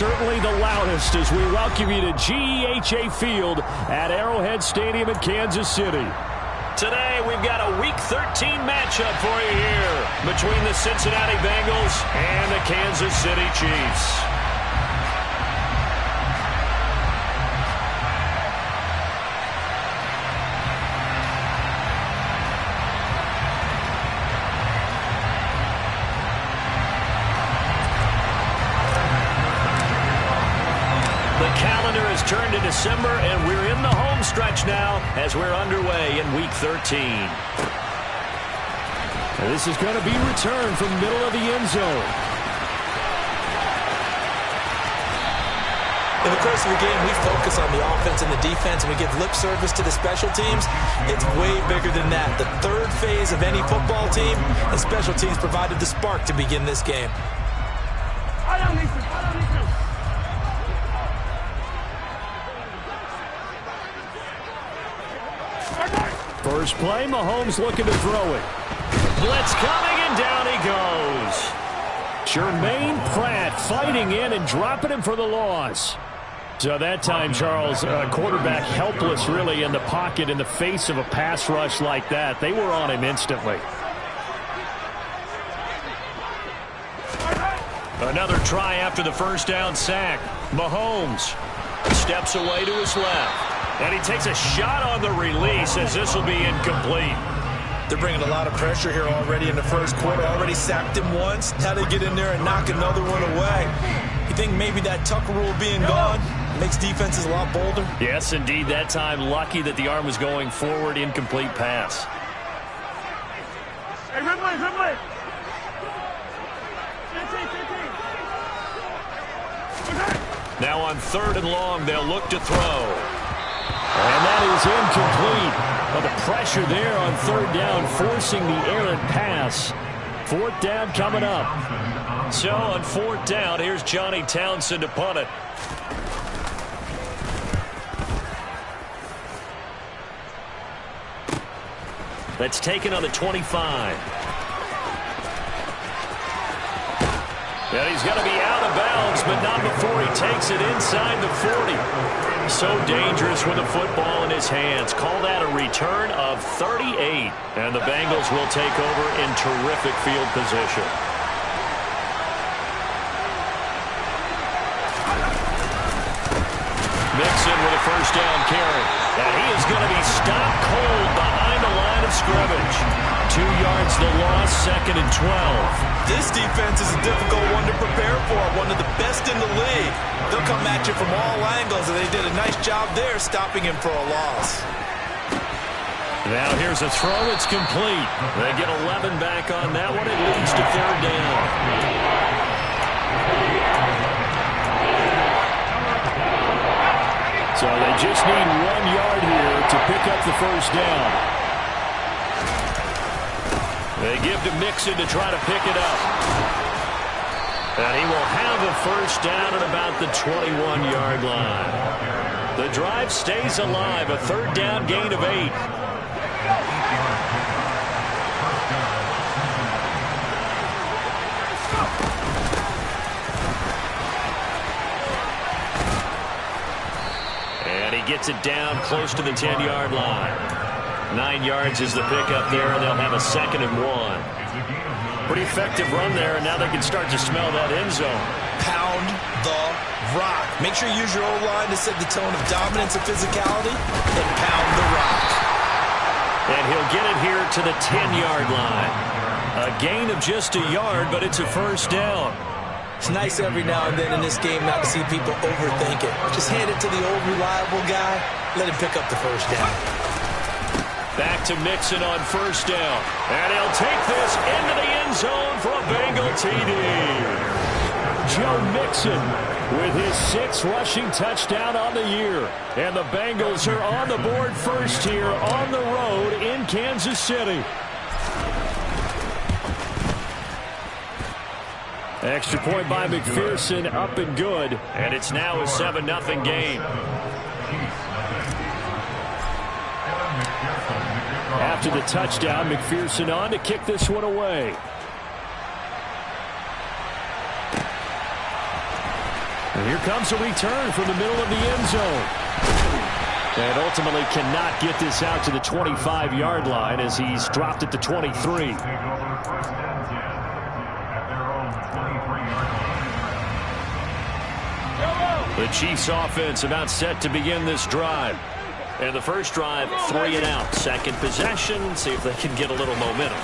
Certainly the loudest as we welcome you to GEHA Field at Arrowhead Stadium in Kansas City. Today we've got a Week 13 matchup for you here between the Cincinnati Bengals and the Kansas City Chiefs. Turned to December, and we're in the home stretch now as we're underway in Week 13. And this is going to be returned from middle of the end zone. In the course of the game, we focus on the offense and the defense, and we give lip service to the special teams. It's way bigger than that. The third phase of any football team, and special teams provided the spark to begin this game. First play, Mahomes looking to throw it. Blitz coming, and down he goes. Jermaine Pratt fighting in and dropping him for the loss. So that time, Charles, quarterback helpless really in the pocket in the face of a pass rush like that. They were on him instantly. Another try after the first down sack. Mahomes steps away to his left. And he takes a shot on the release as this will be incomplete. They're bringing a lot of pressure here already in the first quarter. Already sacked him once. Now they get in there and knock another one away. You think maybe that Tucker rule being gone makes defenses a lot bolder? Yes, indeed. That time, lucky that the arm was going forward. Incomplete pass. Hey, Ridley. Now on 3rd and long, they'll look to throw. And that is incomplete. Well, the pressure there on 3rd down, forcing the errant pass. 4th down coming up. So on 4th down, here's Johnny Townsend to punt it. That's taken on the 25. And he's going to be out of bounds, but not before he takes it inside the 40. So dangerous with the football in his hands. Call that a return of 38. And the Bengals will take over in terrific field position. Mixon with a first down carry. And he is going to be stopped cold behind the line of scrimmage. 2 yards the loss, 2nd and 12. This defense is a difficult one to prepare for, one of the best in the league. They'll come at you from all angles, and they did a nice job there stopping him for a loss. Now here's a throw. It's complete. They get 11 back on that one. It leads to 3rd down. So they just need 1 yard here to pick up the first down. They give to Mixon to try to pick it up. And he will have a first down at about the 21-yard line. The drive stays alive. A 3rd down gain of 8. And he gets it down close to the 10-yard line. 9 yards is the pickup there, and they'll have a 2nd and 1. Pretty effective run there, and now they can start to smell that end zone. Pound the rock. Make sure you use your O-line to set the tone of dominance and physicality, and pound the rock. And he'll get it here to the 10-yard line. A gain of just a yard, but it's a first down. It's nice every now and then in this game not to see people overthink it. Just hand it to the old reliable guy. Let him pick up the first down. Back to Mixon on first down. And he'll take this into the end zone for a Bengal TD. Joe Mixon with his 6th rushing touchdown on the year. And the Bengals are on the board first here on the road in Kansas City. Extra point by McPherson, up and good. And it's now a 7-0 game. After the touchdown, McPherson on to kick this one away. Here comes a return from the middle of the end zone. And ultimately cannot get this out to the 25-yard line as he's dropped at the 23. The Chiefs offense about set to begin this drive. And the first drive, 3 and out. Second possession, see if they can get a little momentum.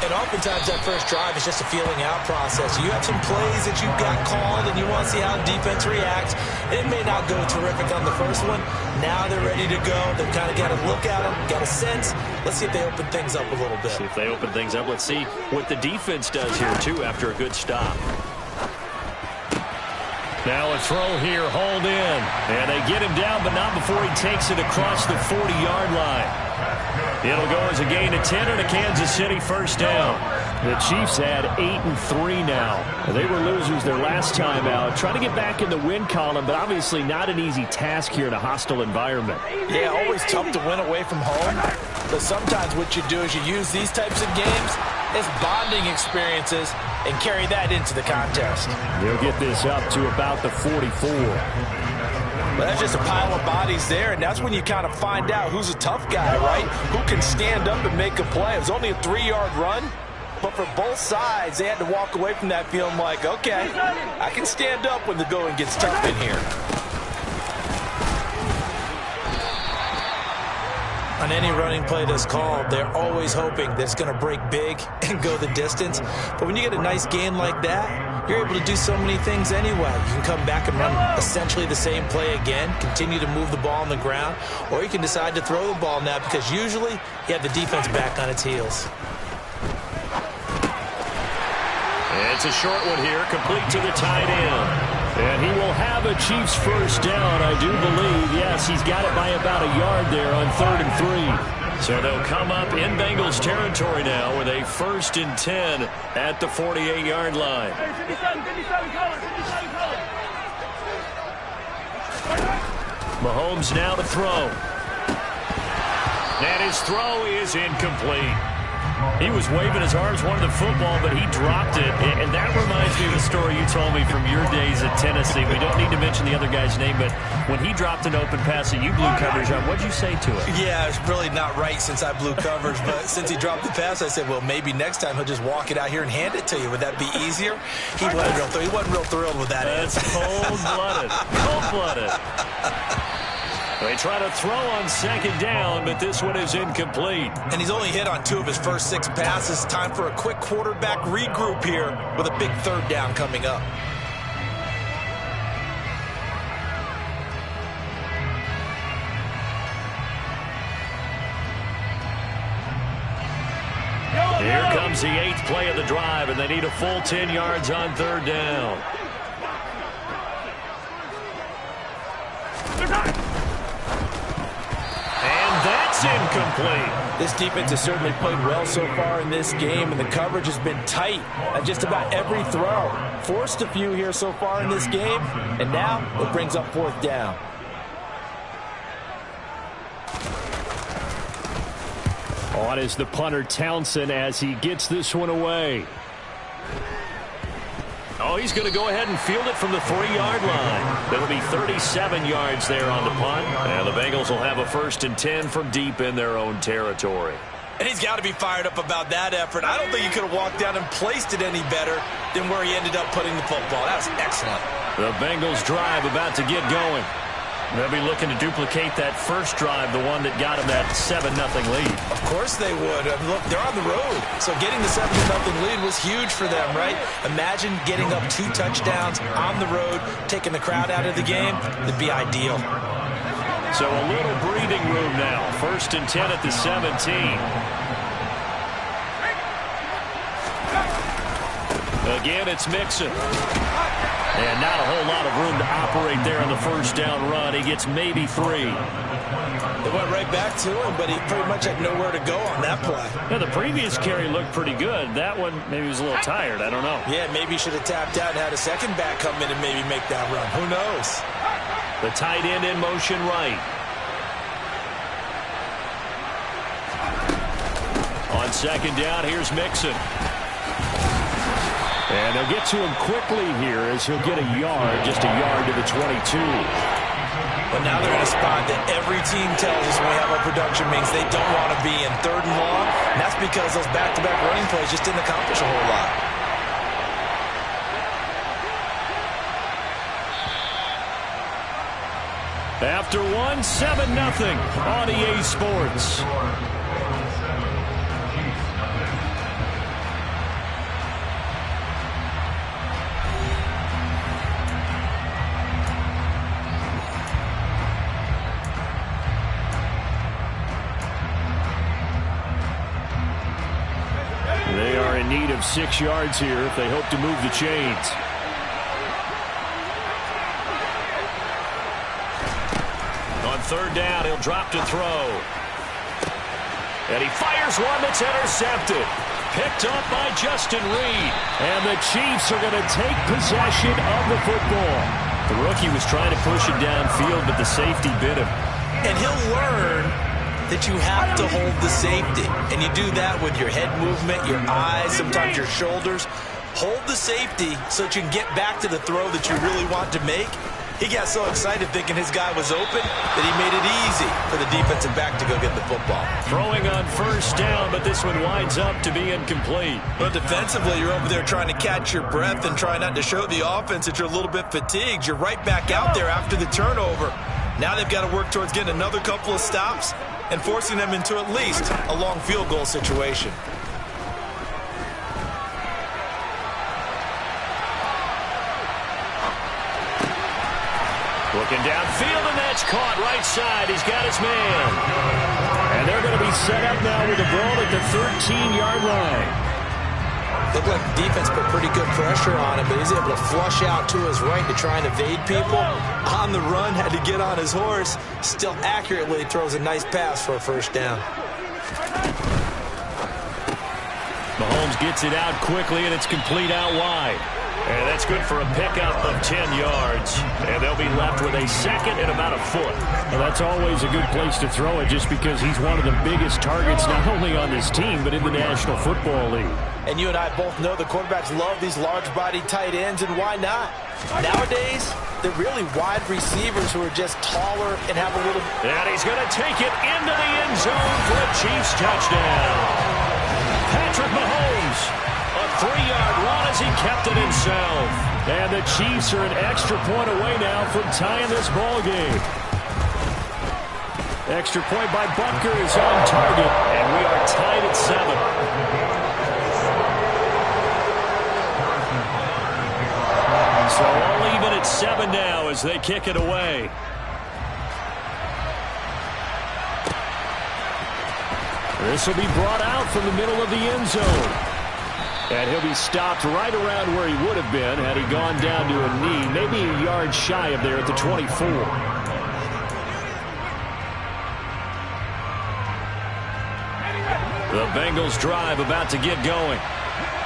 And oftentimes that first drive is just a feeling out process. You have some plays that you've got called and you want to see how the defense reacts. It may not go terrific on the first one. Now they're ready to go. They've kind of got to look at them, got a sense. Let's see if they open things up a little bit. See if they open things up. Let's see what the defense does here, too, after a good stop. Now a throw here, hold in. And they get him down, but not before he takes it across the 40-yard line. It'll go as a gain of 10 and a Kansas City first down. The Chiefs had 8-3 now. They were losers their last time out. Trying to get back in the win column, but obviously not an easy task here in a hostile environment. Yeah, always tough to win away from home. But sometimes what you do is you use these types of games as bonding experiences and carry that into the contest. They'll get this up to about the 44. Well, that's just a pile of bodies there, and that's when you kind of find out who's a tough guy, right? Who can stand up and make a play. It was only a 3-yard run, but for both sides, they had to walk away from that feeling like, okay, I can stand up when the going gets tough in here. On any running play that's called, they're always hoping that it's going to break big and go the distance. But when you get a nice gain like that, you're able to do so many things anyway. You can come back and run essentially the same play again, continue to move the ball on the ground, or you can decide to throw the ball now because usually you have the defense back on its heels. It's a short one here, complete to the tight end. And he will have a Chiefs first down, I do believe. Yes, he's got it by about a yard there on 3rd and 3. So they'll come up in Bengals territory now with a 1st and 10 at the 48-yard line. Mahomes now to throw. And his throw is incomplete. He was waving his arms, wanted the football, but he dropped it. And that reminds me of the story you told me from your days at Tennessee. We don't need to mention the other guy's name, but when he dropped an open pass that you blew coverage on, what'd you say to it? Yeah, it's really not right since I blew coverage, but since he dropped the pass, I said, well, maybe next time he'll just walk it out here and hand it to you. Would that be easier? He wasn't real thrilled with that answer. That's cold-blooded. Cold-blooded. They try to throw on 2nd down, but this one is incomplete. And he's only hit on 2 of his first 6 passes. Time for a quick quarterback regroup here with a big 3rd down coming up. Here comes the 8th play of the drive, and they need a full 10 yards on 3rd down. That's incomplete. This defense has certainly played well so far in this game, and the coverage has been tight at just about every throw. Forced a few here so far in this game, and now it brings up 4th down. On is the punter Townsend as he gets this one away. Oh, he's going to go ahead and field it from the 3-yard line. That'll be 37 yards there on the punt. And the Bengals will have a 1st and 10 from deep in their own territory. And he's got to be fired up about that effort. I don't think he could have walked down and placed it any better than where he ended up putting the football. That was excellent. The Bengals drive about to get going. They'll be looking to duplicate that first drive, the one that got them that 7-0 lead. Of course they would. Look, they're on the road. So getting the 7-0 lead was huge for them, right? Imagine getting up 2 touchdowns on the road, taking the crowd out of the game. It'd be ideal. So a little breathing room now. 1st and 10 at the 17. Again, it's Mixon. And not a whole lot of room to operate there on the 1st down run. He gets maybe 3. They went right back to him, but he pretty much had nowhere to go on that play. Yeah, the previous carry looked pretty good. That one, maybe he was a little tired. I don't know. Yeah, maybe he should have tapped out and had a second back come in and maybe make that run. Who knows? The tight end in motion right. On 2nd down, here's Mixon. And they'll get to him quickly here as he'll get a yard, just a yard to the 22. But now they're in a spot that every team tells us when we have our production means they don't want to be in, 3rd and long. And that's because those back-to-back running plays just didn't accomplish a whole lot. After one, 7-0 on EA Sports. They are in need of 6 yards here if they hope to move the chains. On 3rd down, he'll drop to throw. And he fires one that's intercepted. Picked up by Justin Reed. And the Chiefs are going to take possession of the football. The rookie was trying to push it downfield, but the safety bit him. And he'll learn that you have to hold the safety. And you do that with your head movement, your eyes, sometimes your shoulders. Hold the safety so that you can get back to the throw that you really want to make. He got so excited thinking his guy was open that he made it easy for the defensive back to go get the football. Throwing on 1st down, but this one winds up to be incomplete. But defensively, you're over there trying to catch your breath and try not to show the offense that you're a little bit fatigued. You're right back out there after the turnover. Now they've got to work towards getting another couple of stops and forcing them into at least a long field goal situation. Looking downfield, and that's caught right side. He's got his man. And they're going to be set up now with the ball at the 13-yard line. Looked like the defense put pretty good pressure on him, but he's able to flush out to his right to try and evade people. On the run, had to get on his horse. Still accurately throws a nice pass for a 1st down. Mahomes gets it out quickly, and it's complete out wide. And that's good for a pickup of 10 yards. And they'll be left with a 2nd and about a foot. Well, that's always a good place to throw it just because he's one of the biggest targets not only on this team but in the National Football League. And you and I both know the quarterbacks love these large-bodied tight ends, and why not? Nowadays, they're really wide receivers who are just taller and have a little... And he's going to take it into the end zone for a Chiefs touchdown. Patrick Mahomes, a 3-yard run as he kept it himself. And the Chiefs are an extra point away now from tying this ball game. Extra point by Butker is on target, and we are tied at 7. So all even at 7 now as they kick it away. This will be brought out from the middle of the end zone. And he'll be stopped right around where he would have been had he gone down to a knee, maybe a yard shy of there at the 24. The Bengals drive about to get going.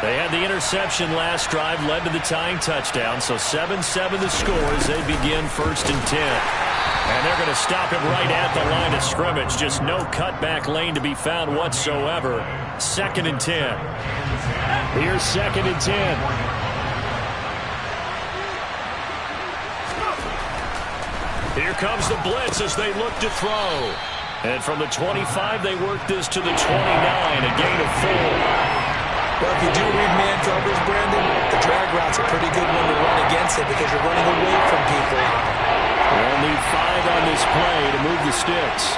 They had the interception last drive, led to the tying touchdown, so 7-7 the score as they begin 1st and 10. And they're going to stop him right at the line of scrimmage. Just no cutback lane to be found whatsoever. 2nd and 10. Here's 2nd and 10. Here comes the blitz as they look to throw. And from the 25, they work this to the 29, a gain of 4. Well, if you do read man covers, Brandon, the drag route's a pretty good one to run against it because you're running away from people. They'll need 5 on this play to move the sticks.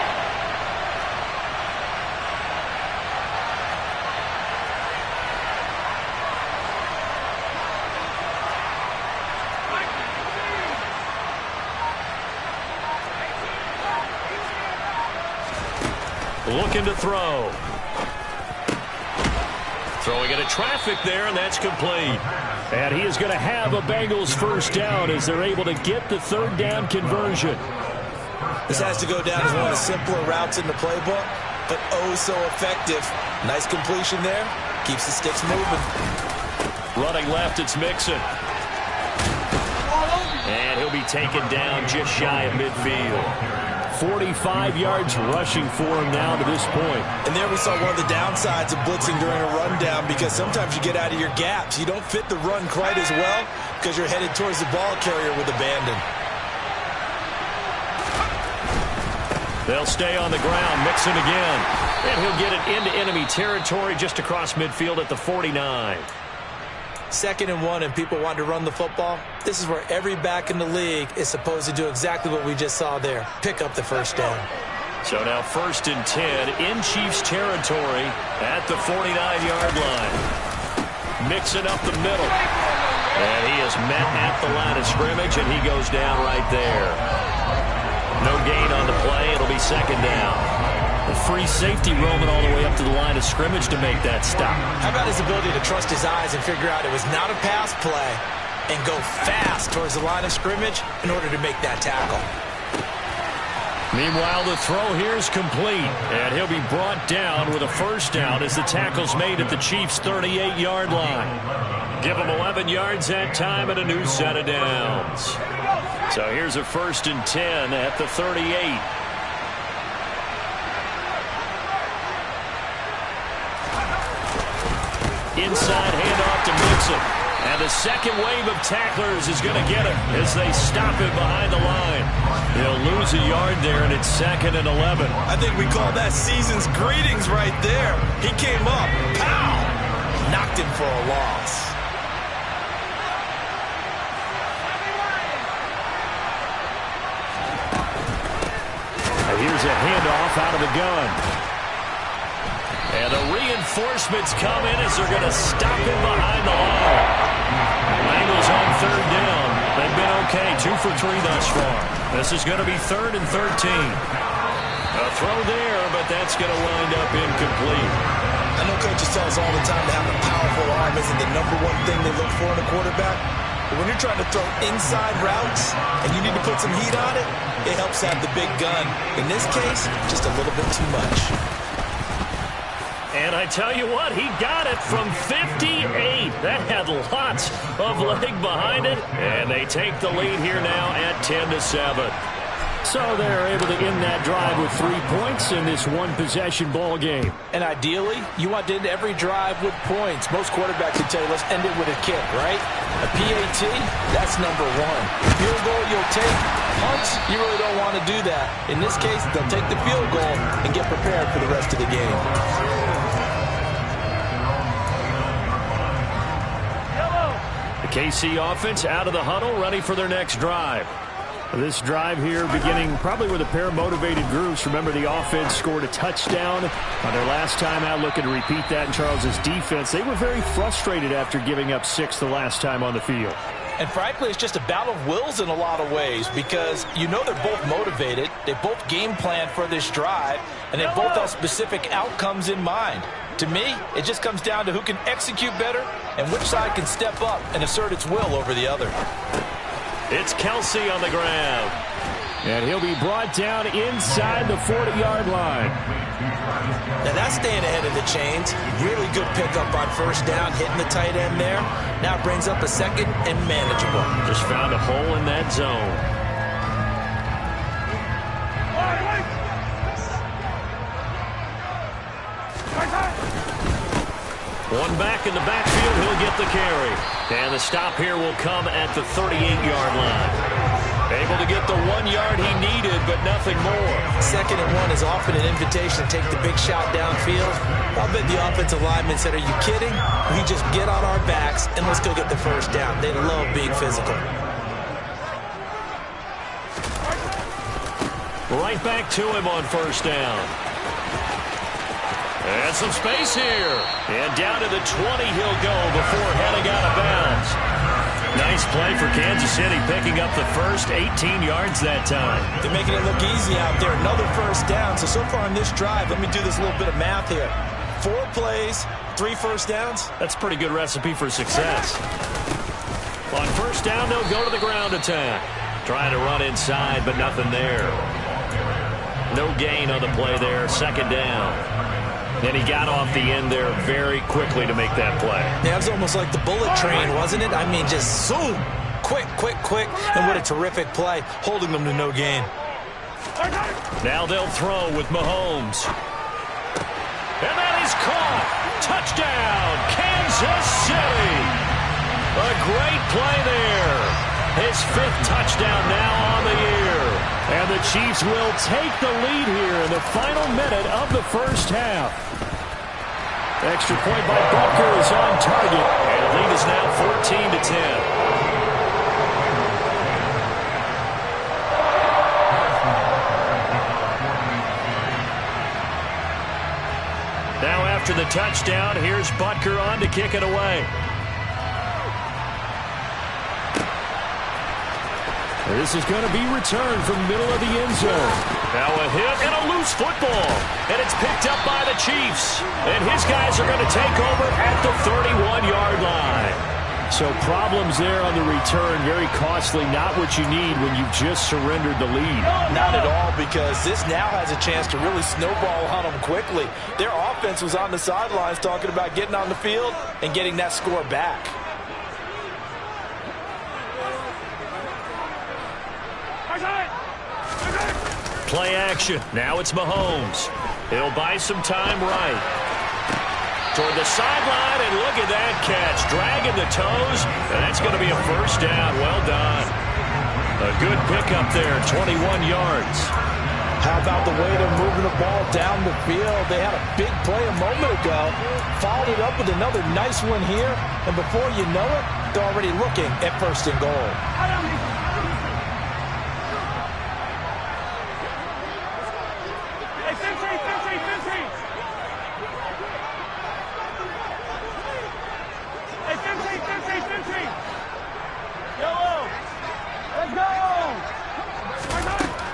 Looking to throw. Throwing into traffic there, and that's complete. And he is going to have a Bengals 1st down as they're able to get the 3rd down conversion. This has to go down as one of the simpler routes in the playbook, but oh so effective. Nice completion there. Keeps the sticks moving. Running left, it's Mixon. And he'll be taken down just shy of midfield. 45 yards rushing for him now to this point. And there we saw one of the downsides of blitzing during a rundown, because sometimes you get out of your gaps. You don't fit the run quite as well because you're headed towards the ball carrier with abandon. They'll stay on the ground, mix it again. And he'll get it into enemy territory just across midfield at the 49. 2nd and 1, and people want to run the football. This is where every back in the league is supposed to do exactly what we just saw there. Pick up the first down. So now 1st and 10 in Chiefs territory at the 49-yard line. Mixing up the middle. And he is met at the line of scrimmage, and he goes down right there. No gain on the play. It'll be 2nd down. A free safety roaming all the way up to the line of scrimmage to make that stop. How about his ability to trust his eyes and figure out it was not a pass play and go fast towards the line of scrimmage in order to make that tackle. Meanwhile, the throw here is complete, and he'll be brought down with a first down as the tackle's made at the Chiefs' 38-yard line. Give them 11 yards that time and a new set of downs. So here's a 1st and 10 at the 38. Inside handoff to Mixon. And the second wave of tacklers is going to get him as they stop him behind the line. He'll lose a yard there, and it's 2nd and 11. I think we call that season's greetings right there. He came up, pow, knocked him for a loss. And here's a handoff out of the gun. And the reinforcements come in as they're going to stop him behind the line. Bengals on 3rd down. They've been okay, 2 for 3 thus far. This is going to be 3rd and 13. A throw there, but that's going to wind up incomplete. I know coaches tell us all the time to have a powerful arm isn't the #1 thing they look for in a quarterback. But when you're trying to throw inside routes and you need to put some heat on it, it helps have the big gun. In this case, just a little bit too much. And I tell you what, he got it from 58. That had lots of leg behind it. And they take the lead here now at 10-7. So they're able to end that drive with 3 points in this one-possession ball game. And ideally, you want to end every drive with points. Most quarterbacks would tell you, let's end it with a kick, right? A PAT, that's #1. Field goal, you'll take. Punts, you really don't want to do that. In this case, they'll take the field goal and get prepared for the rest of the game. The KC offense out of the huddle, ready for their next drive. This drive here beginning probably with a pair of motivated groups. Remember, the offense scored a touchdown on their last time out, looking to repeat that in Charles's defense. They were very frustrated after giving up 6 the last time on the field. And frankly, it's just a battle of wills in a lot of ways, because you know they're both motivated, they both game plan for this drive, and they both have specific outcomes in mind. To me, it just comes down to who can execute better and which side can step up and assert its will over the other. It's Kelsey on the ground. And he'll be brought down inside the 40-yard line. Now that's staying ahead of the chains. Really good pickup on first down, hitting the tight end there. Now brings up a 2nd and manageable. Just found a hole in that zone. One back in the backfield, he'll get the carry. And the stop here will come at the 38-yard line. Able to get the 1 yard he needed, but nothing more. 2nd and 1 is often an invitation to take the big shot downfield. I'll bet the offensive lineman said, are you kidding? We just get on our backs and let's go get the first down. They love being physical. Right back to him on first down. And some space here. And down to the 20 he'll go before heading out of bounds. Nice play for Kansas City, picking up the first 18 yards that time. They're making it look easy out there. Another first down. So far on this drive, let me do this little bit of math here. 4 plays, 3 first downs. That's a pretty good recipe for success. On first down, they'll go to the ground attack. Trying to run inside, but nothing there. No gain on the play there. 2nd down. And he got off the end there very quickly to make that play. Yeah, it was almost like the bullet train, wasn't it? I mean, just zoom, quick, and what a terrific play, holding them to no gain. Now they'll throw with Mahomes. And that is caught. Touchdown, Kansas City. A great play there. His 5th touchdown now on the year. And the Chiefs will take the lead here in the final minute of the first half. Extra point by Butker is on target. And the lead is now 14-10. Now after the touchdown, here's Butker on to kick it away. This is going to be returned from the middle of the end zone. Now a hit and a loose football. And it's picked up by the Chiefs. And his guys are going to take over at the 31-yard line. So problems there on the return. Very costly. Not what you need when you've just surrendered the lead. Not at all, because this now has a chance to really snowball on them quickly. Their offense was on the sidelines talking about getting on the field and getting that score back. Play action. Now it's Mahomes. He'll buy some time right. Toward the sideline, and look at that catch. Dragging the toes, and that's going to be a first down. Well done. A good pickup there, 21 yards. How about the way they're moving the ball down the field? They had a big play a moment ago. Followed it up with another nice one here, and before you know it, they're already looking at 1st and goal.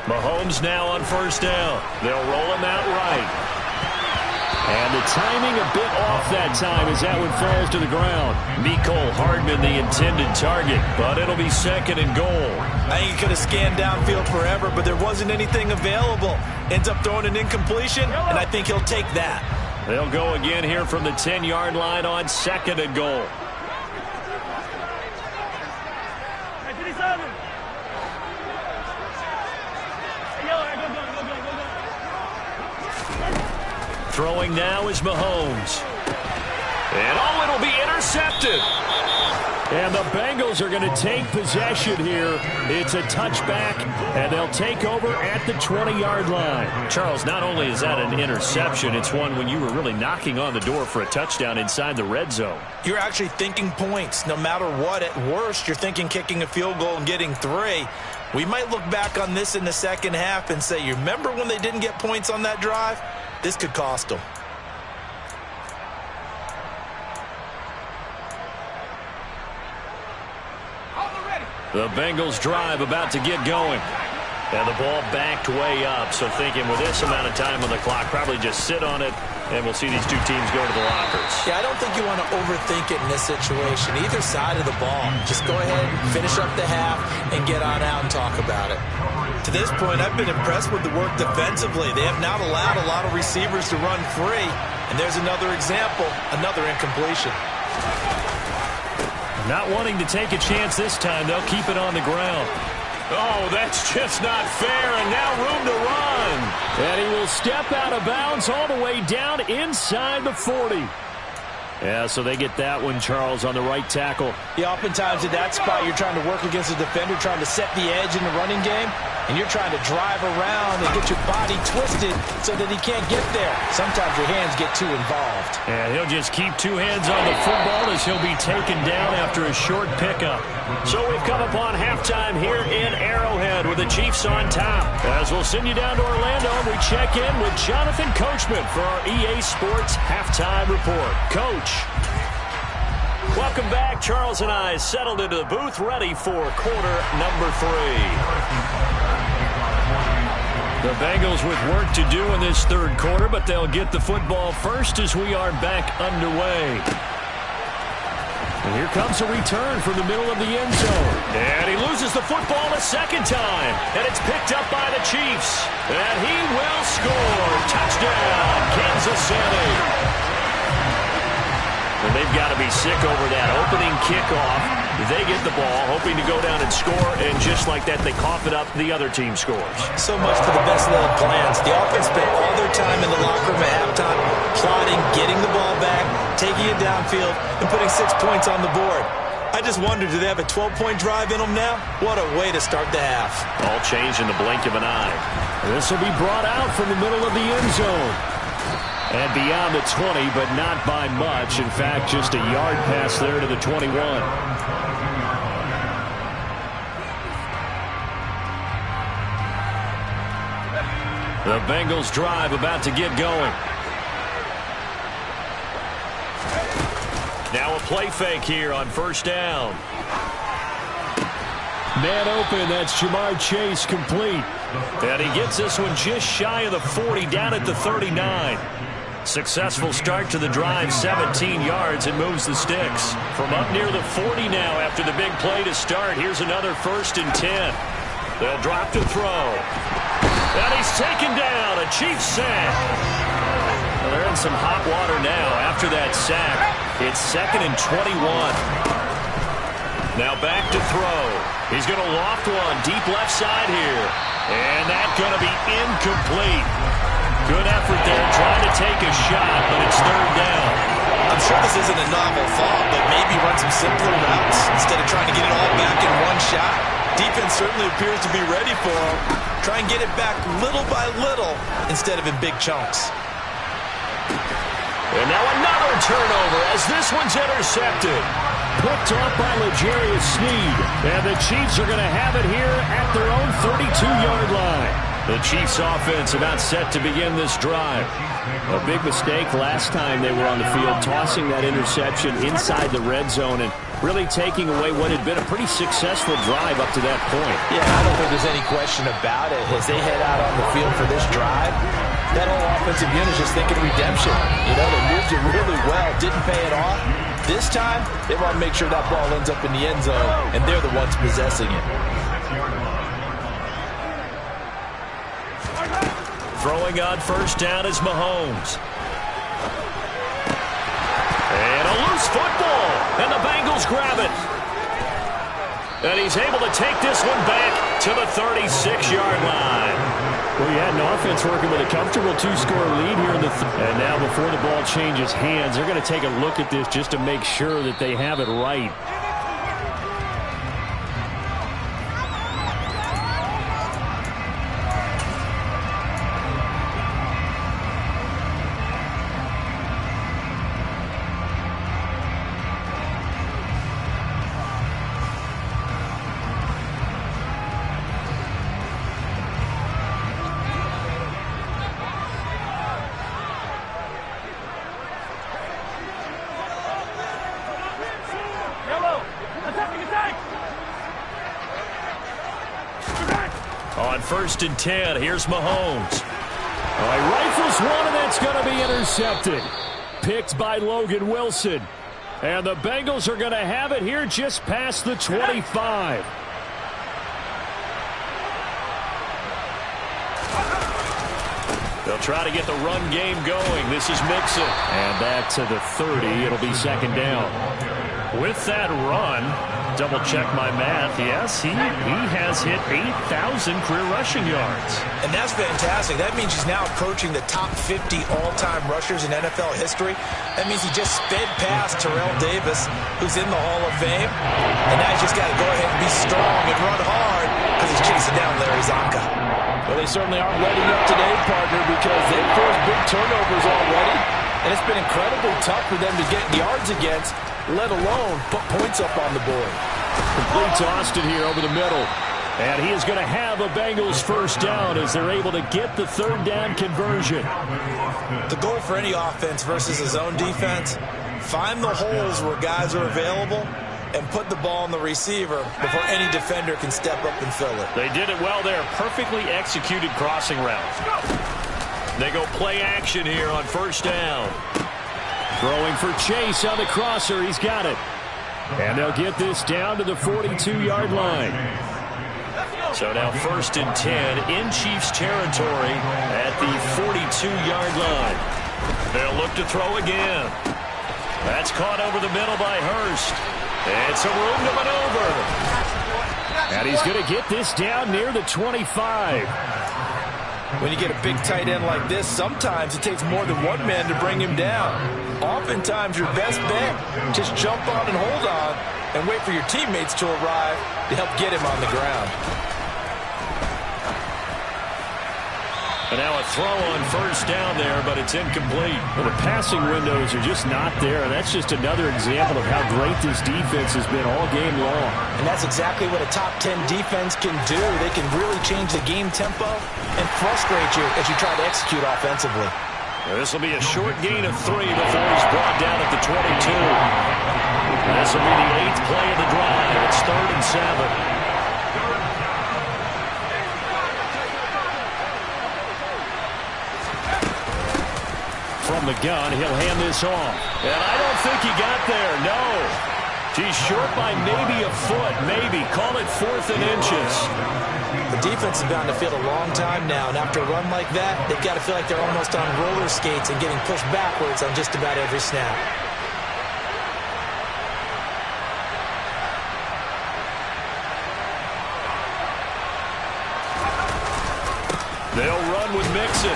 Mahomes now on 1st down. They'll roll him out right. And the timing a bit off that time as that one falls to the ground. Mecole Hardman the intended target, but it'll be 2nd and goal. I think he could have scanned downfield forever, but there wasn't anything available. Ends up throwing an incompletion, and I think he'll take that. They'll go again here from the 10-yard line on 2nd and goal. Throwing now is Mahomes. And oh, it'll be intercepted. And the Bengals are going to take possession here. It's a touchback, and they'll take over at the 20-yard line. Charles, not only is that an interception, it's one when you were really knocking on the door for a touchdown inside the red zone. You're actually thinking points no matter what. At worst, you're thinking kicking a field goal and getting 3. We might look back on this in the second half and say, you remember when they didn't get points on that drive? This could cost them. The Bengals drive about to get going. And the ball backed way up. So thinking with this amount of time on the clock, probably just sit on it, and we'll see these two teams go to the lockers. Yeah, I don't think you want to overthink it in this situation. Either side of the ball. Just go ahead, finish up the half, and get on out and talk about it. To this point, I've been impressed with the work defensively. They have not allowed a lot of receivers to run free. And there's another example, another incompletion. Not wanting to take a chance this time, they'll keep it on the ground. Oh, that's just not fair, and now room to run. And he will step out of bounds all the way down inside the 40. Yeah, so they get that one, Charles, on the right tackle. Yeah, oftentimes at that spot, you're trying to work against a defender, trying to set the edge in the running game, and you're trying to drive around and get your body twisted so that he can't get there. Sometimes your hands get too involved. And he'll just keep 2 hands on the football as he'll be taken down after a short pickup. So we've come upon halftime here in Arrowhead with the Chiefs on top. As we'll send you down to Orlando, we check in with Jonathan Coachman for our EA Sports Halftime Report. Coach. Welcome back. Charles and I settled into the booth, ready for quarter number 3. The Bengals with work to do in this third quarter, but they'll get the football first as we are back underway. And here comes a return from the middle of the end zone. And he loses the football a second time. And it's picked up by the Chiefs. And he will score. Touchdown, Kansas City. And they've got to be sick over that opening kickoff. They get the ball, hoping to go down and score, and just like that, they cough it up, the other team scores. So much for the best laid plans. The offense spent all their time in the locker room at halftime plotting, getting the ball back, taking it downfield, and putting 6 points on the board. I just wonder, do they have a 12-point drive in them now? What a way to start the half. All changed in the blink of an eye. This will be brought out from the middle of the end zone. And beyond the 20, but not by much. In fact, just a yard pass there to the 21. The Bengals drive about to get going. Now a play fake here on first down. Man open, that's Jamar Chase complete. And he gets this one just shy of the 40, down at the 39. Successful start to the drive, 17 yards, and moves the sticks. From up near the 40 now after the big play to start. Here's another 1st and 10. They'll drop to throw. And he's taken down, a Chiefs sack. Well, they're in some hot water now after that sack. It's 2nd and 21. Now back to throw. He's going to loft one deep left side here. And that's going to be incomplete. Good effort there, trying to take a shot, but it's 3rd down. I'm sure this isn't a novel thought, but maybe run some simpler routes instead of trying to get it all back in one shot. Defense certainly appears to be ready for him. Try and get it back little by little instead of in big chunks. And now another turnover as this one's intercepted. Picked off by L'Jarius Sneed. And the Chiefs are going to have it here at their own 32-yard line. The Chiefs offense about set to begin this drive. A big mistake last time they were on the field, tossing that interception inside the red zone and really taking away what had been a pretty successful drive up to that point. Yeah, I don't think there's any question about it. As they head out on the field for this drive, that whole offensive unit is just thinking redemption. You know, they moved it really well, didn't pay it off. This time, they want to make sure that ball ends up in the end zone, and they're the ones possessing it. Throwing on first down is Mahomes. And a loose football. And the Bengals grab it. And he's able to take this one back to the 36-yard line. Well, you had an offense working with a comfortable 2-score lead here in the and now before the ball changes hands, they're going to take a look at this just to make sure that they have it right. On 1st and 10, here's Mahomes. He rifles one, and that's going to be intercepted. Picked by Logan Wilson. And the Bengals are going to have it here just past the 25. They'll try to get the run game going. This is Mixon. And back to the 30. It'll be 2nd down. With that run, double check my math. Yes, he has hit 8,000 career rushing yards. And that's fantastic. That means he's now approaching the top 50 all-time rushers in NFL history. That means he just sped past Terrell Davis, who's in the Hall of Fame. And now he's just got to go ahead and be strong and run hard because he's chasing down Larry Zonka. Well, they certainly aren't letting up today, partner, because they've forced big turnovers already. And it's been incredibly tough for them to get yards against, let alone put points up on the board. Complete to Austin here over the middle. And he is going to have a Bengals 1st down as they're able to get the 3rd down conversion. The goal for any offense versus a zone defense, find the holes where guys are available and put the ball on the receiver before any defender can step up and fill it. They did it well there. Perfectly executed crossing route. They go play action here on 1st down. Throwing for Chase on the crosser. He's got it. And they'll get this down to the 42-yard line. So now 1st and 10 in Chiefs territory at the 42-yard line. They'll look to throw again. That's caught over the middle by Hurst. It's a room to maneuver. And he's going to get this down near the 25. When you get a big tight end like this, sometimes it takes more than one man to bring him down. Oftentimes, your best bet, just jump on and hold on and wait for your teammates to arrive to help get him on the ground. And now a throw on first down there, but it's incomplete. Well, the passing windows are just not there, and that's just another example of how great this defense has been all game long. And that's exactly what a top 10 defense can do. They can really change the game tempo and frustrate you as you try to execute offensively. This will be a short gain of 3 before he's brought down at the 22. This will be the 8th play of the drive. It's 3rd and 7. From the gun, he'll hand this off. And I don't think he got there, no. He's short by maybe a foot, maybe. Call it 4th and inches. The defense has been on the field a long time now, and after a run like that, they've got to feel like they're almost on roller skates and getting pushed backwards on just about every snap. They'll run with Mixon.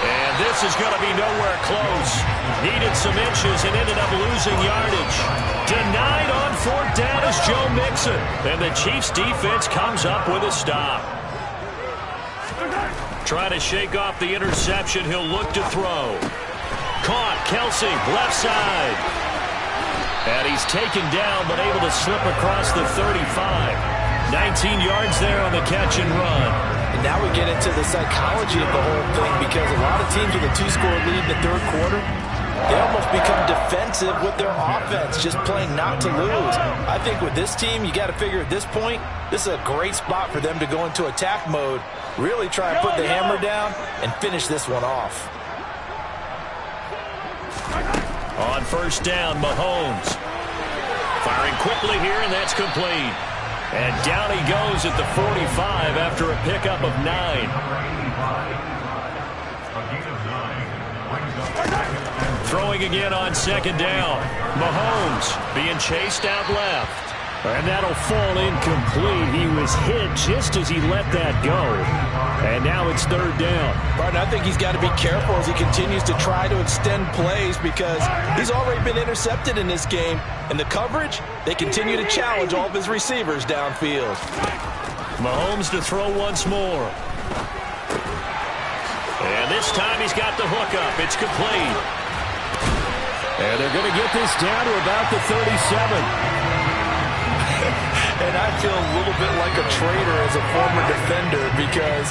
And this is going to be nowhere close. Needed some inches and ended up losing yardage. Denied on 4th down is Joe Mixon. And the Chiefs defense comes up with a stop. Trying to shake off the interception. He'll look to throw. Caught. Kelsey, left side. And he's taken down but able to slip across the 35. 19 yards there on the catch and run. And now we get into the psychology of the whole thing, because a lot of teams with a 2-score lead in the 3rd quarter, they almost become defensive with their offense, just playing not to lose. I think with this team, you got to figure at this point, this is a great spot for them to go into attack mode, really try and put the hammer down and finish this one off. On first down, Mahomes. Firing quickly here, and that's complete. And down he goes at the 45 after a pickup of 9. Throwing again on 2nd down. Mahomes being chased out left. And that'll fall incomplete. He was hit just as he let that go. And now it's 3rd down. Martin, I think he's got to be careful as he continues to try to extend plays, because he's already been intercepted in this game. And the coverage, they continue to challenge all of his receivers downfield. Mahomes to throw once more. And this time he's got the hook up. It's complete. And they're going to get this down to about the 37. And I feel a little bit like a traitor as a former defender, because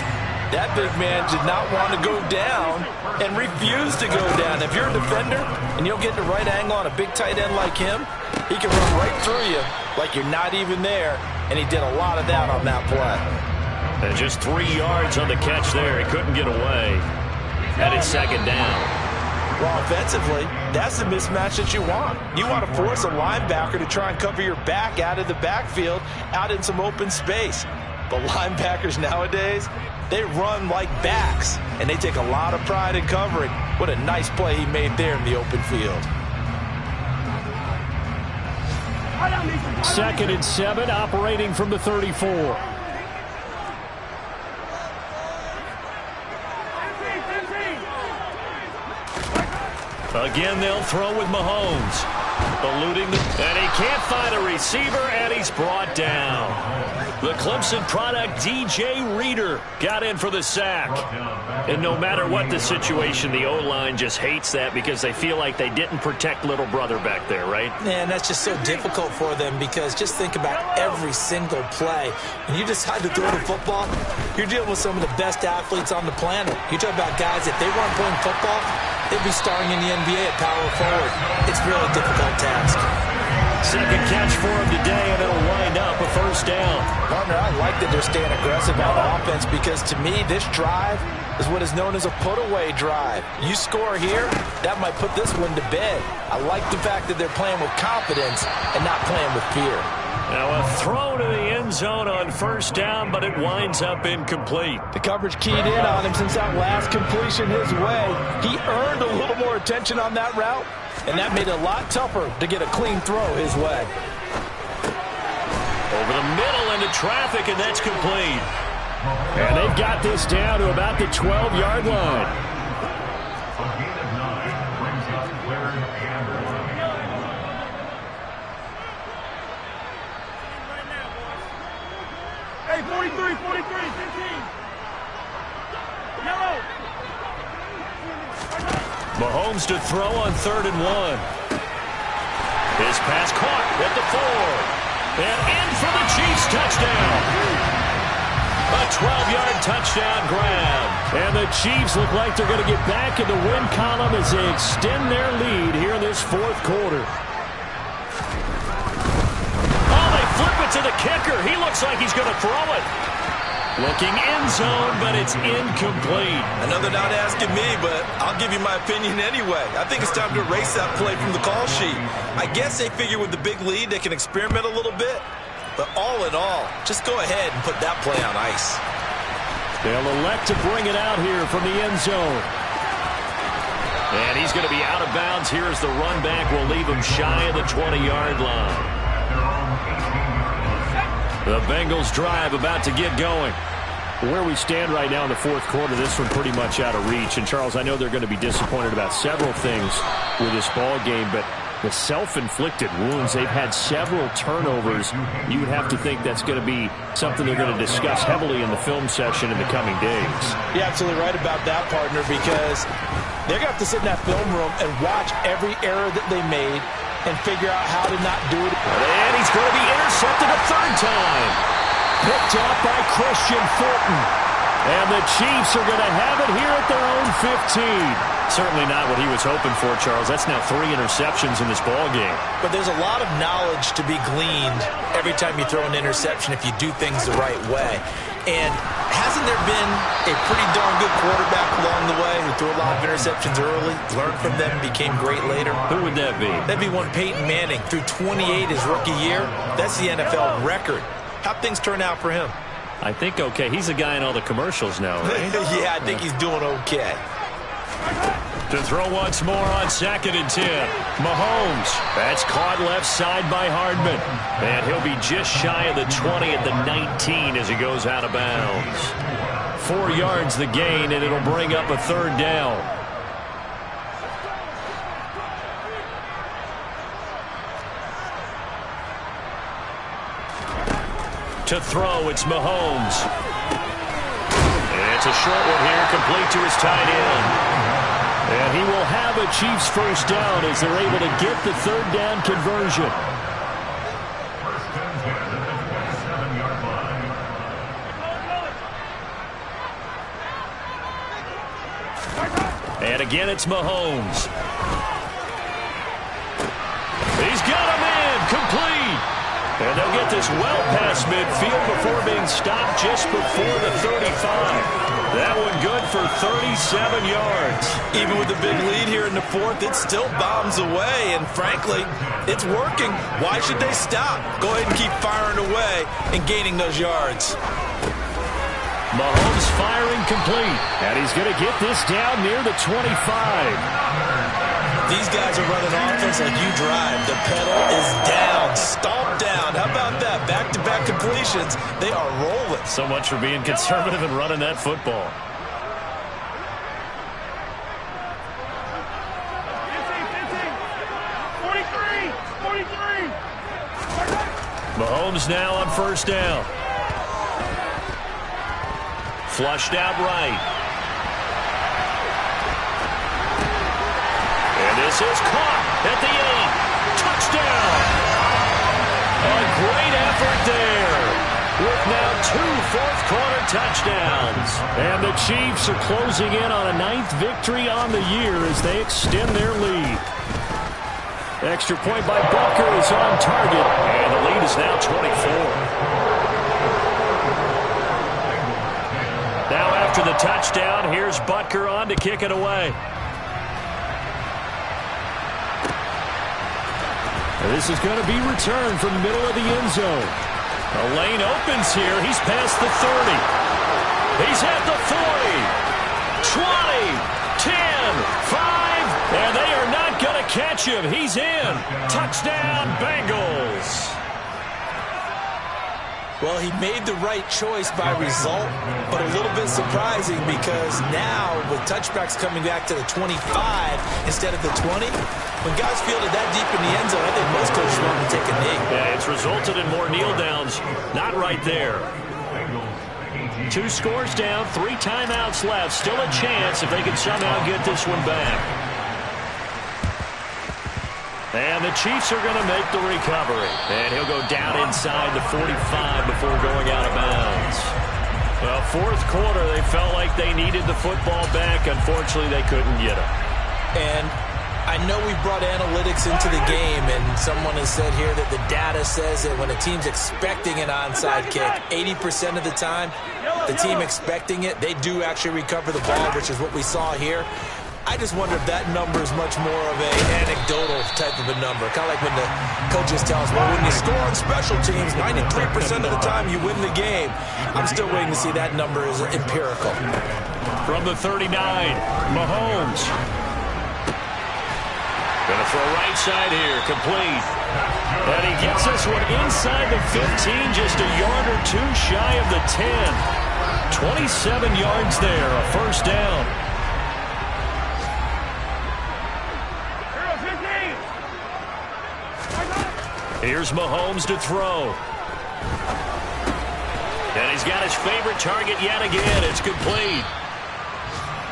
that big man did not want to go down and refused to go down. If you're a defender and you'll get the right angle on a big tight end like him, he can run right through you like you're not even there, and he did a lot of that on that play. And just 3 yards on the catch there. He couldn't get away. And it's 2nd down. Well, offensively, that's the mismatch that you want. You want to force a linebacker to try and cover your back out of the backfield, out in some open space. But linebackers nowadays, they run like backs, and they take a lot of pride in covering. What a nice play he made there in the open field. 2nd and 7, operating from the 34. Again, they'll throw with Mahomes. Eluding and he can't find a receiver, and he's brought down. The Clemson product, DJ Reader, got in for the sack. And no matter what the situation, the O-line just hates that, because they feel like they didn't protect little brother back there, right? Man, that's just so difficult for them, because just think about every single play. When you decide to throw the football, you're dealing with some of the best athletes on the planet. You talk about guys, if they weren't playing football, they'd be starring in the NBA at power forward. It's really a difficult task. Second catch for him today, and it'll wind up a first down. Partner, I like that they're staying aggressive on offense, because to me, this drive is what is known as a put-away drive. You score here, that might put this one to bed. I like the fact that they're playing with confidence and not playing with fear. Now a throw to the end zone on first down, but it winds up incomplete. The coverage keyed in on him since that last completion his way. He earned a little more attention on that route, and that made it a lot tougher to get a clean throw his way. Over the middle into traffic, and that's complete. And they've got this down to about the 12-yard line. Hey, 43, 15. Yellow. Mahomes to throw on 3rd and 1. His pass caught at the 4. And in for the Chiefs touchdown. A 12-yard touchdown grab. And the Chiefs look like they're going to get back in the win column as they extend their lead here in this 4th quarter. Flip it to the kicker. He looks like he's going to throw it. Looking end zone, but it's incomplete. I know they're not asking me, but I'll give you my opinion anyway. I think it's time to erase that play from the call sheet. I guess they figure with the big lead they can experiment a little bit. But all in all, just go ahead and put that play on ice. They'll elect to bring it out here from the end zone. And he's going to be out of bounds here as the run back will leave him shy of the 20-yard line. The Bengals drive about to get going. Where we stand right now in the 4th quarter, this one pretty much out of reach. And, Charles, I know they're going to be disappointed about several things with this ball game, but the self-inflicted wounds, they've had several turnovers. You would have to think that's going to be something they're going to discuss heavily in the film session in the coming days. You're absolutely right about that, partner, because they're going to have to sit in that film room and watch every error that they made and figure out how to not do it. And he's going to be intercepted a 3rd time. Picked off by Christian Fulton. And the Chiefs are going to have it here at their own 15. Certainly not what he was hoping for, Charles. That's now 3 interceptions in this ball game. But there's a lot of knowledge to be gleaned every time you throw an interception if you do things the right way. And hasn't there been a pretty darn good quarterback along the way who threw a lot of interceptions early, learned from them, became great later? Who would that be? That'd be one Peyton Manning. Threw 28 his rookie year. That's the NFL record. How'd things turn out for him? I think okay. He's a guy in all the commercials now, right? Yeah, I think he's doing okay. To throw once more on 2nd and 10. Mahomes. That's caught left side by Hardman. And he'll be just shy of the 20 at the 19 as he goes out of bounds. 4 yards the gain, and it'll bring up a 3rd down. To throw, it's Mahomes. And it's a short one here, complete to his tight end. And he will have a Chiefs 1st down as they're able to get the 3rd down conversion. And again, it's Mahomes. He's got him in, complete. And they'll get this well past midfield before being stopped just before the 35. That one good for 37 yards. Even with the big lead here in the 4th, it still bombs away. And frankly, it's working. Why should they stop? Go ahead and keep firing away and gaining those yards. Mahomes firing complete. And he's going to get this down near the 25. These guys are running offense like you drive. The pedal is down, stomp down. How about that? Back-to-back completions. They are rolling. So much for being conservative and running that football. 43. Mahomes now on 1st down. Flushed out right. And this is caught at the 8. Touchdown. A great effort there. With now 2 fourth-quarter touchdowns. And the Chiefs are closing in on a 9th victory on the year as they extend their lead. Extra point by Butker is on target. And the lead is now 24. Now after the touchdown, here's Butker on to kick it away. This is going to be returned from the middle of the end zone. The lane opens here. He's past the 30. He's at the 40. 20, 10, 5, and they are not going to catch him. He's in. Touchdown, Bengals. Well, he made the right choice by result, but a little bit surprising because now with touchbacks coming back to the 25 instead of the 20, when guys field it that deep in the end zone, I think most coaches want to take a knee. Yeah, it's resulted in more kneel downs. Not right there. 2 scores down, 3 timeouts left. Still a chance if they can somehow get this one back. And the Chiefs are going to make the recovery. And he'll go down inside the 45 before going out of bounds. Well, fourth quarter, they felt like they needed the football back. Unfortunately, they couldn't get it. And I know we brought analytics into the game, and someone has said here that the data says that when a team's expecting an onside kick, 80% of the time, the team expecting it, they do actually recover the ball, which is what we saw here. I just wonder if that number is much more of an anecdotal type of a number. Kind of like when the coaches tell us, well, when you score on special teams, 93% of the time you win the game. I'm still waiting to see that number is empirical. From the 39, Mahomes. Going to throw right side here, complete. And he gets this one inside the 15, just a yard or 2 shy of the 10. 27 yards there, a first down. Here's Mahomes to throw. And he's got his favorite target yet again. It's complete.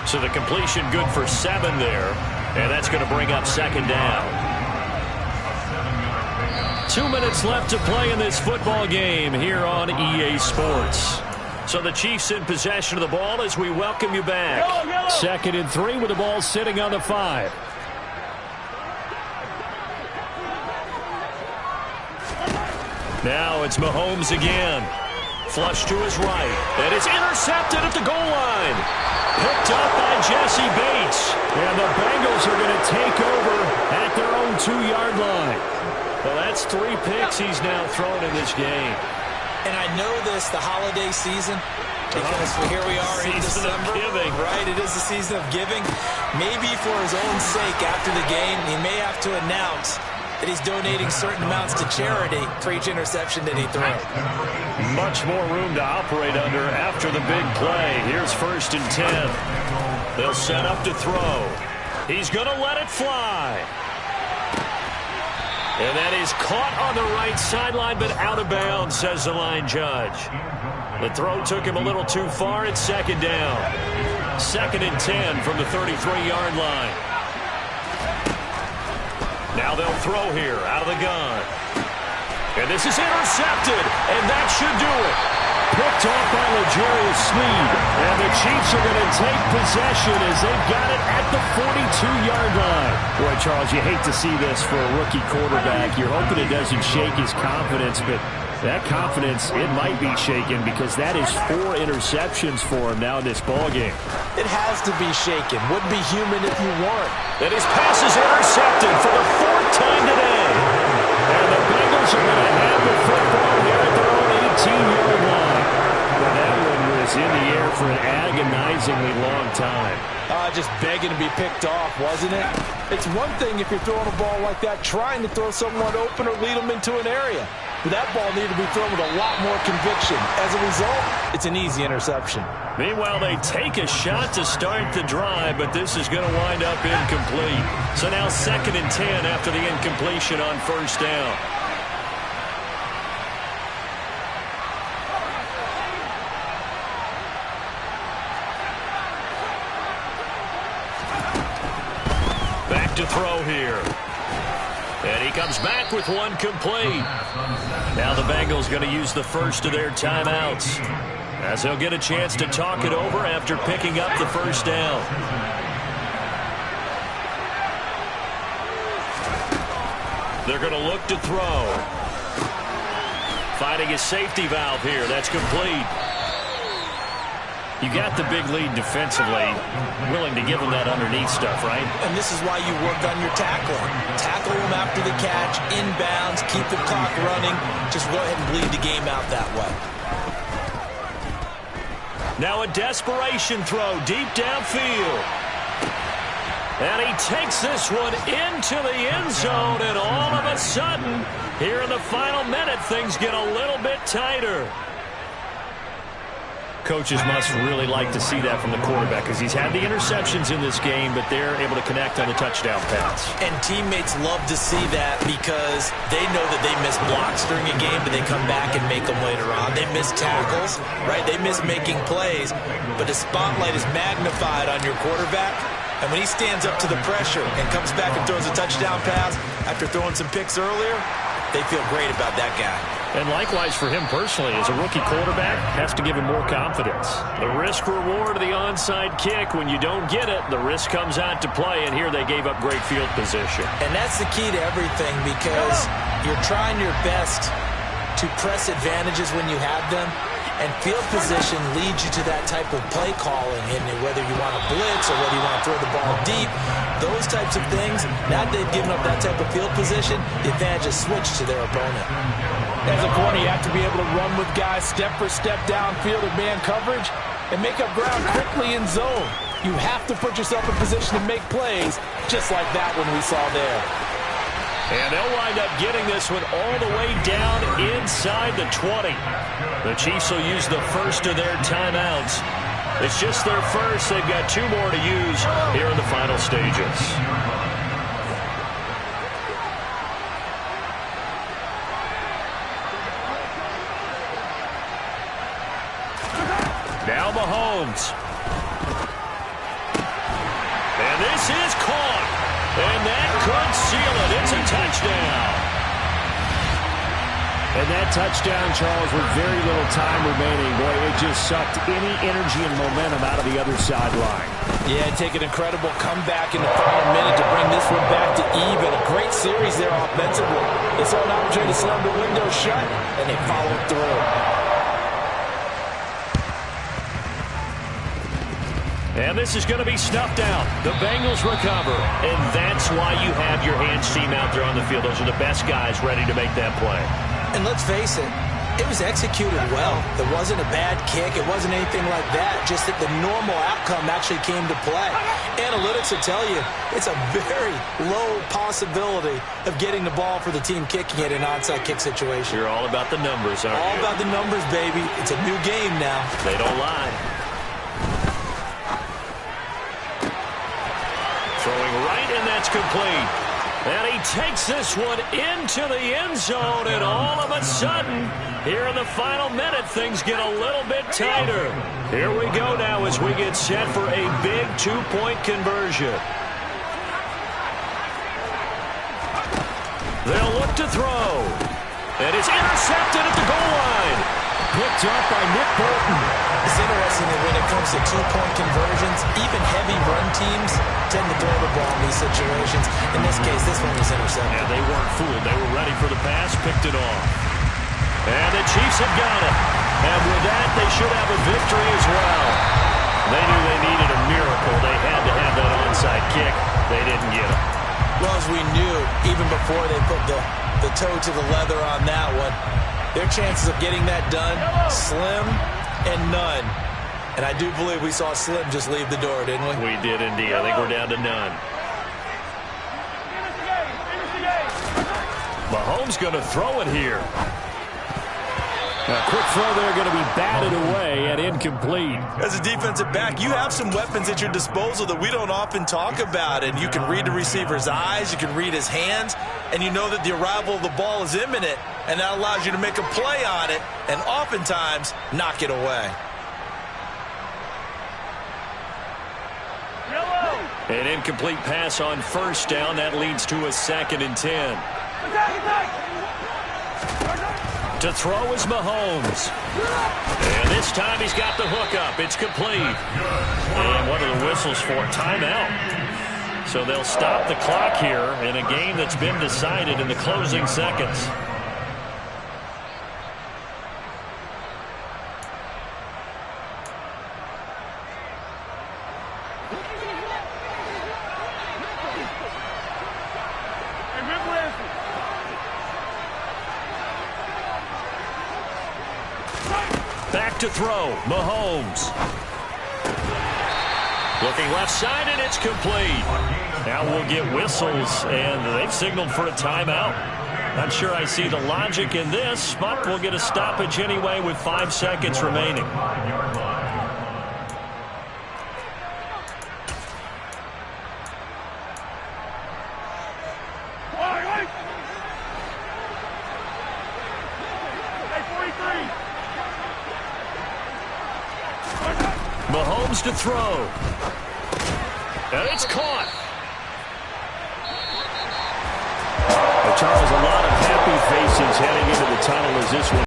So the completion good for 7 there. And that's going to bring up second down. 2 minutes left to play in this football game here on EA Sports. So the Chiefs in possession of the ball as we welcome you back. Second and 3 with the ball sitting on the 5. Now it's Mahomes again. Flush to his right. And it's intercepted at the goal line. Picked up by Jesse Bates. And the Bengals are going to take over at their own 2-yard line. Well, that's 3 picks he's now thrown in this game. And I know this, the holiday season, because here we are in December. Giving. Right, it is the season of giving. Maybe for his own sake after the game, he may have to announce that he's donating certain amounts to charity for each interception that he throws. Much more room to operate under after the big play. Here's first and 10. They'll set up to throw. He's going to let it fly. And that is caught on the right sideline, but out of bounds, says the line judge. The throw took him a little too far. It's second down. Second and 10 from the 33-yard line. Now they'll throw here out of the gun. And this is intercepted, and that should do it. Picked off by L'Jarius Sneed. And the Chiefs are going to take possession as they've got it at the 42-yard line. Boy, Charles, you hate to see this for a rookie quarterback. You're hoping it doesn't shake his confidence, but that confidence, it might be shaken because that is 4 interceptions for him now in this ballgame. It has to be shaken. Wouldn't be human if you weren't. And his pass is intercepted for the 4th time today. And the Bengals are going to have the football here at their own 18-yard line. Well, that one was in the air for an agonizingly long time. Just begging to be picked off, wasn't it? It's one thing if you're throwing a ball like that, trying to throw someone open or lead them into an area. But that ball needed to be thrown with a lot more conviction. As a result, it's an easy interception. Meanwhile, they take a shot to start the drive, but this is going to wind up incomplete. So now second and 10 after the incompletion on first down. Back to throw here. And he comes back with one complete. Now the Bengals going to use the first of their timeouts, as they'll get a chance to talk it over after picking up the first down. They're going to look to throw. Finding a safety valve here. That's complete. You got the big lead defensively, willing to give them that underneath stuff, right? And this is why you work on your tackling. Tackle them after the catch, inbounds, keep the clock running. Just go ahead and bleed the game out that way. Now a desperation throw deep downfield. And he takes this one into the end zone, and all of a sudden, here in the final minute, things get a little bit tighter. Coaches must really like to see that from the quarterback because he's had the interceptions in this game, but they're able to connect on the touchdown pass. And teammates love to see that because they know that they miss blocks during a game, but they come back and make them later on. They miss tackles, right? They miss making plays, but the spotlight is magnified on your quarterback. And when he stands up to the pressure and comes back and throws a touchdown pass after throwing some picks earlier, they feel great about that guy. And likewise for him personally, as a rookie quarterback, has to give him more confidence. The risk-reward of the onside kick, when you don't get it, the risk comes out to play, and here they gave up great field position. And that's the key to everything because you're trying your best to press advantages when you have them, and field position leads you to that type of play calling, and whether you want to blitz or whether you want to throw the ball deep, those types of things, now that they've given up that type of field position, the advantage is switched to their opponent. As a corner, you have to be able to run with guys step for step downfield in man coverage and make up ground quickly in zone. You have to put yourself in position to make plays, just like that one we saw there. And they'll wind up getting this one all the way down inside the 20. The Chiefs will use the first of their timeouts. It's just their first. They've got 2 more to use here in the final stages. Now Mahomes. And this is caught. And that could seal it. It's a touchdown. And that touchdown, Charles, with very little time remaining, boy, it just sucked any energy and momentum out of the other sideline. Yeah, take an incredible comeback in the final minute to bring this one back to even. A great series there offensively. They saw an opportunity to slam the window shut, and they followed through. And this is going to be snuffed out. The Bengals recover. And that's why you have your hands team out there on the field. Those are the best guys ready to make that play. And let's face it, it was executed well. There wasn't a bad kick. It wasn't anything like that. Just that the normal outcome actually came to play. Analytics will tell you it's a very low possibility of getting the ball for the team kicking it in an onside kick situation. You're all about the numbers, aren't you? All about the numbers, baby. It's a new game now. They don't lie. Throwing right, and that's complete. And he takes this one into the end zone, and all of a sudden, here in the final minute, things get a little bit tighter. Here we go now as we get set for a big 2-point conversion. They'll look to throw. And it's intercepted at the goal line. Picked up by Nick Bolton. It's interesting that when it comes to 2-point conversions, even heavy run teams tend to throw the ball in these situations. In this case, this one was intercepted. And they weren't fooled. They were ready for the pass, picked it off. And the Chiefs have got it. And with that, they should have a victory as well. They knew they needed a miracle. They had to have that onside kick. They didn't get it. Well, as we knew, even before they put the toe to the leather on that one, their chances of getting that done, slim and none. And I do believe we saw Slim just leave the door, didn't we? We did indeed. I think we're down to none. Mahomes going to throw it here. A quick throw there, going to be batted away and incomplete. As a defensive back, you have some weapons at your disposal that we don't often talk about. And you can read the receiver's eyes, you can read his hands, and you know that the arrival of the ball is imminent. And that allows you to make a play on it and oftentimes knock it away. An incomplete pass on first down. That leads to a 2nd and 10. To throw is Mahomes. And this time he's got the hook up. It's complete. And what are the whistles for? Timeout. So they'll stop the clock here in a game that's been decided in the closing seconds. to throw. Mahomes. Looking left side, and it's complete. Now we'll get whistles, and they've signaled for a timeout. Not sure I see the logic in this, but we'll get a stoppage anyway with 5 seconds remaining. Mahomes to throw. And it's caught. Well, Charles, a lot of happy faces heading into the tunnel as this one